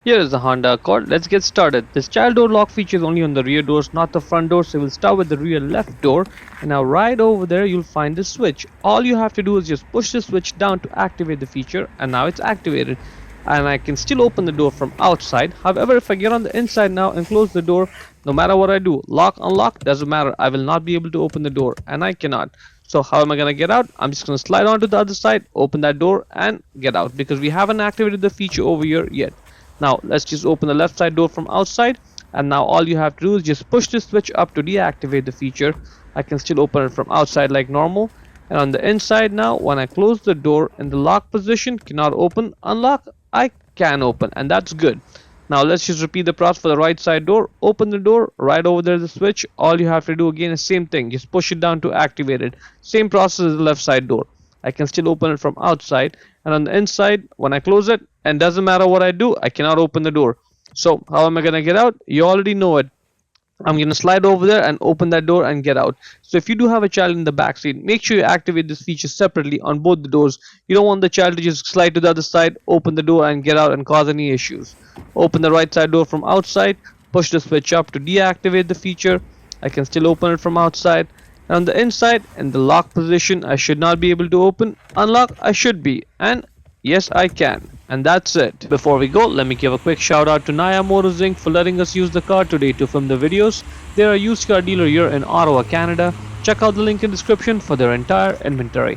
Here is the Honda Accord. Let's get started. This child door lock feature is only on the rear doors, not the front door. So we'll start with the rear left door. And now right over there, you'll find the switch. All you have to do is just push the switch down to activate the feature. And now it's activated. And I can still open the door from outside. However, if I get on the inside now and close the door, no matter what I do, lock, unlock, doesn't matter. I will not be able to open the door. And I cannot. So how am I going to get out? I'm just going to slide onto the other side, open that door and get out. Because we haven't activated the feature over here yet. Now let's just open the left side door from outside, and now all you have to do is just push the switch up to deactivate the feature. I can still open it from outside like normal, and on the inside now, when I close the door in the lock position, cannot open, unlock, I can open, and that's good. Now let's just repeat the process for the right side door. Open the door, right over there is the switch. All you have to do again is same thing, just push it down to activate it. Same process as the left side door. I can still open it from outside, and on the inside when I close it, and doesn't matter what I do, I cannot open the door. So how am I gonna get out? You already know it. I'm gonna slide over there and open that door and get out. So if you do have a child in the back seat, make sure you activate this feature separately on both the doors. You don't want the child to just slide to the other side, open the door and get out and cause any issues. Open the right side door from outside, push the switch up to deactivate the feature. I can still open it from outside. And on the inside, in the lock position, I should not be able to open. Unlock, I should be. And yes, I can. And that's it. Before we go, let me give a quick shout out to Naya Motors Inc. for letting us use the car today to film the videos. They are a used car dealer here in Ottawa, Canada. Check out the link in the description for their entire inventory.